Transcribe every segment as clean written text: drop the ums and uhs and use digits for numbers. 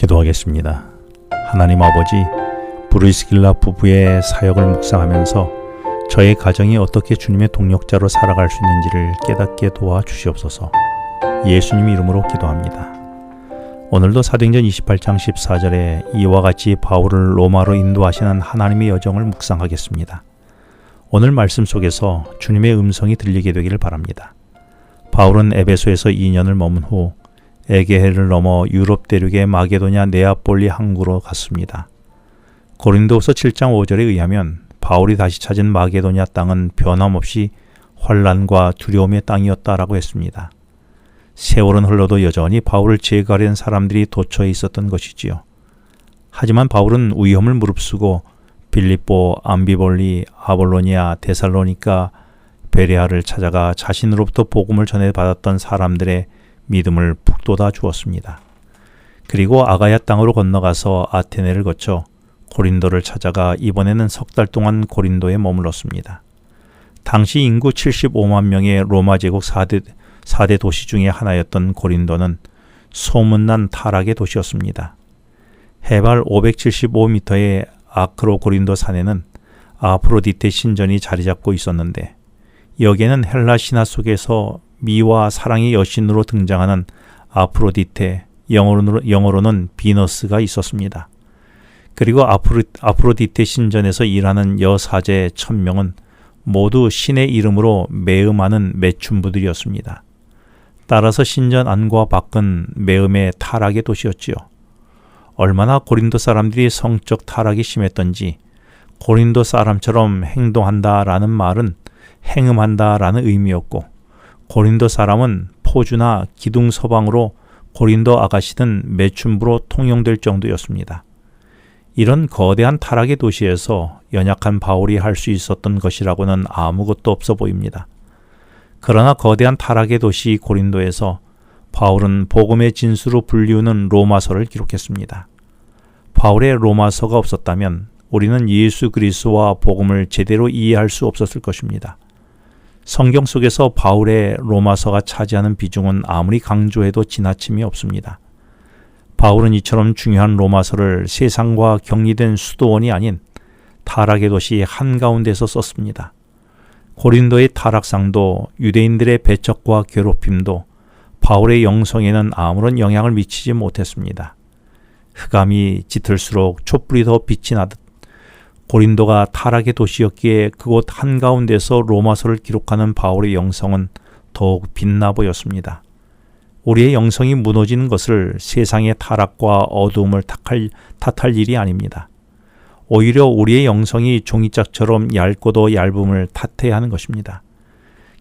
기도하겠습니다. 하나님 아버지, 브리스길라 부부의 사역을 묵상하면서 저의 가정이 어떻게 주님의 동력자로 살아갈 수 있는지를 깨닫게 도와주시옵소서. 예수님 이름으로 기도합니다. 오늘도 사도행전 28장 14절에 이와 같이 바울을 로마로 인도하시는 하나님의 여정을 묵상하겠습니다. 오늘 말씀 속에서 주님의 음성이 들리게 되기를 바랍니다. 바울은 에베소에서 2년을 머문 후 에게해를 넘어 유럽 대륙의 마게도냐 네아폴리 항구로 갔습니다. 고린도후서 7장 5절에 의하면 바울이 다시 찾은 마게도냐 땅은 변함없이 환난과 두려움의 땅이었다라고 했습니다. 세월은 흘러도 여전히 바울을 제거하려는 사람들이 도처에 있었던 것이지요. 하지만 바울은 위험을 무릅쓰고 빌립보, 암비볼리, 아볼로니아, 데살로니가, 베레아를 찾아가 자신으로부터 복음을 전해받았던 사람들의 믿음을 북돋아 주었습니다. 그리고 아가야 땅으로 건너가서 아테네를 거쳐 고린도를 찾아가 이번에는 석 달 동안 고린도에 머물렀습니다. 당시 인구 75만 명의 로마 제국 4대 도시 중의 하나였던 고린도는 소문난 타락의 도시였습니다. 해발 575m의 아크로 고린도 산에는 아프로디테 신전이 자리 잡고 있었는데 여기에는 헬라 신화 속에서 미와 사랑의 여신으로 등장하는 아프로디테, 영어로는 비너스가 있었습니다. 그리고 아프로디테 신전에서 일하는 여사제 1000명은 모두 신의 이름으로 매음하는 매춘부들이었습니다. 따라서 신전 안과 밖은 매음의 타락의 도시였지요. 얼마나 고린도 사람들이 성적 타락이 심했던지 고린도 사람처럼 행동한다라는 말은 행음한다라는 의미였고 고린도 사람은 포주나 기둥 서방으로 고린도 아가씨는 매춘부로 통용될 정도였습니다. 이런 거대한 타락의 도시에서 연약한 바울이 할 수 있었던 것이라고는 아무것도 없어 보입니다. 그러나 거대한 타락의 도시 고린도에서 바울은 복음의 진수로 불리우는 로마서를 기록했습니다. 바울의 로마서가 없었다면 우리는 예수 그리스도와 복음을 제대로 이해할 수 없었을 것입니다. 성경 속에서 바울의 로마서가 차지하는 비중은 아무리 강조해도 지나침이 없습니다. 바울은 이처럼 중요한 로마서를 세상과 격리된 수도원이 아닌 타락의 도시 한가운데서 썼습니다. 고린도의 타락상도 유대인들의 배척과 괴롭힘도 바울의 영성에는 아무런 영향을 미치지 못했습니다. 흑암이 짙을수록 촛불이 더 빛이 나듯 고린도가 타락의 도시였기에 그곳 한가운데서 로마서를 기록하는 바울의 영성은 더욱 빛나 보였습니다. 우리의 영성이 무너지는 것을 세상의 타락과 어두움을 탓할 일이 아닙니다. 오히려 우리의 영성이 종이짝처럼 얇고도 얇음을 탓해야 하는 것입니다.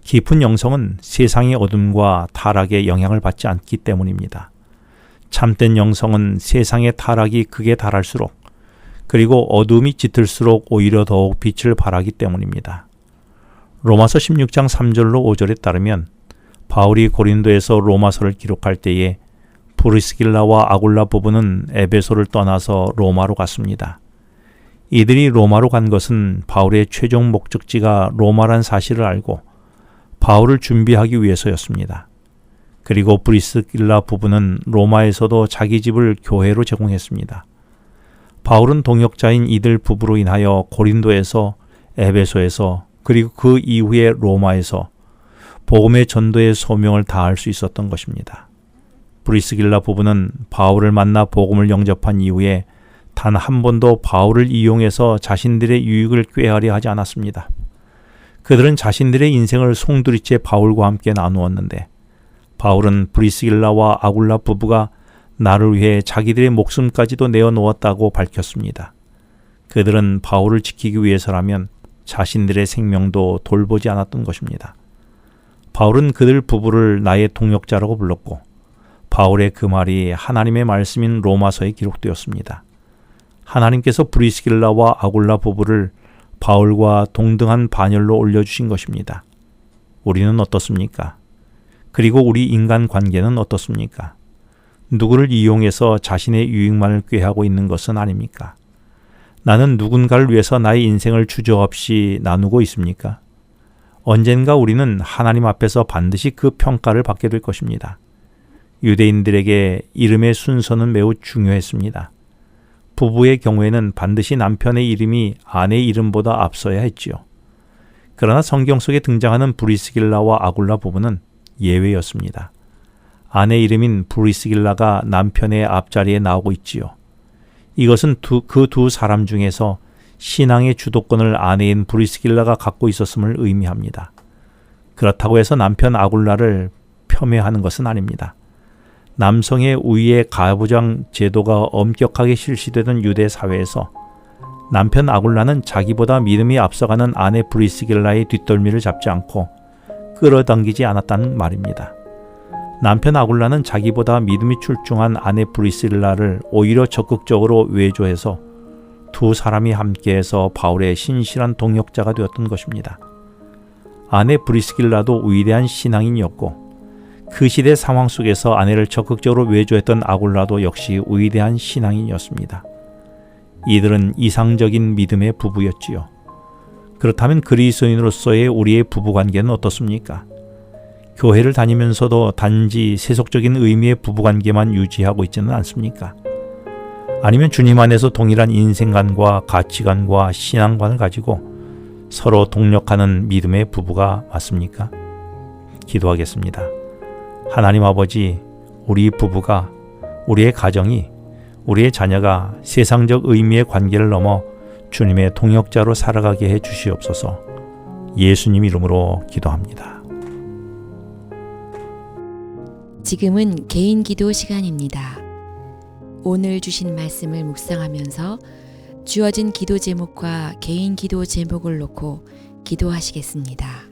깊은 영성은 세상의 어둠과 타락의 영향을 받지 않기 때문입니다. 참된 영성은 세상의 타락이 극에 달할수록 그리고 어둠이 짙을수록 오히려 더욱 빛을 발하기 때문입니다. 로마서 16장 3절로 5절에 따르면 바울이 고린도에서 로마서를 기록할 때에 브리스길라와 아굴라 부부는 에베소를 떠나서 로마로 갔습니다. 이들이 로마로 간 것은 바울의 최종 목적지가 로마란 사실을 알고 바울을 준비하기 위해서였습니다. 그리고 브리스길라 부부는 로마에서도 자기 집을 교회로 제공했습니다. 바울은 동역자인 이들 부부로 인하여 고린도에서, 에베소에서, 그리고 그 이후에 로마에서 복음의 전도의 소명을 다할 수 있었던 것입니다. 브리스길라 부부는 바울을 만나 복음을 영접한 이후에 단 한 번도 바울을 이용해서 자신들의 유익을 꾀하려 하지 않았습니다. 그들은 자신들의 인생을 송두리째 바울과 함께 나누었는데 바울은 브리스길라와 아굴라 부부가 나를 위해 자기들의 목숨까지도 내어놓았다고 밝혔습니다. 그들은 바울을 지키기 위해서라면 자신들의 생명도 돌보지 않았던 것입니다. 바울은 그들 부부를 나의 동역자라고 불렀고 바울의 그 말이 하나님의 말씀인 로마서에 기록되었습니다. 하나님께서 브리스길라와 아굴라 부부를 바울과 동등한 반열로 올려주신 것입니다. 우리는 어떻습니까? 그리고 우리 인간 관계는 어떻습니까? 누구를 이용해서 자신의 유익만을 꾀하고 있는 것은 아닙니까? 나는 누군가를 위해서 나의 인생을 주저없이 나누고 있습니까? 언젠가 우리는 하나님 앞에서 반드시 그 평가를 받게 될 것입니다. 유대인들에게 이름의 순서는 매우 중요했습니다. 부부의 경우에는 반드시 남편의 이름이 아내 이름보다 앞서야 했지요. 그러나 성경 속에 등장하는 브리스길라와 아굴라 부부는 예외였습니다. 아내 이름인 브리스길라가 남편의 앞자리에 나오고 있지요. 이것은 그 두 사람 중에서 신앙의 주도권을 아내인 브리스길라가 갖고 있었음을 의미합니다. 그렇다고 해서 남편 아굴라를 폄훼하는 것은 아닙니다. 남성의 우위의 가부장 제도가 엄격하게 실시되던 유대 사회에서 남편 아굴라는 자기보다 믿음이 앞서가는 아내 브리스길라의 뒷덜미를 잡지 않고 끌어당기지 않았다는 말입니다. 남편 아굴라는 자기보다 믿음이 출중한 아내 브리스길라를 오히려 적극적으로 외조해서 두 사람이 함께해서 바울의 신실한 동역자가 되었던 것입니다. 아내 브리스길라도 위대한 신앙인이었고 그 시대 상황 속에서 아내를 적극적으로 외조했던 아굴라도 역시 위대한 신앙인이었습니다. 이들은 이상적인 믿음의 부부였지요. 그렇다면 그리스도인으로서의 우리의 부부관계는 어떻습니까? 교회를 다니면서도 단지 세속적인 의미의 부부관계만 유지하고 있지는 않습니까? 아니면 주님 안에서 동일한 인생관과 가치관과 신앙관을 가지고 서로 동력하는 믿음의 부부가 맞습니까? 기도하겠습니다. 하나님 아버지, 우리 부부가, 우리의 가정이, 우리의 자녀가 세상적 의미의 관계를 넘어 주님의 동역자로 살아가게 해 주시옵소서. 예수님 이름으로 기도합니다. 지금은 개인 기도 시간입니다. 오늘 주신 말씀을 묵상하면서 주어진 기도 제목과 개인 기도 제목을 놓고 기도하시겠습니다.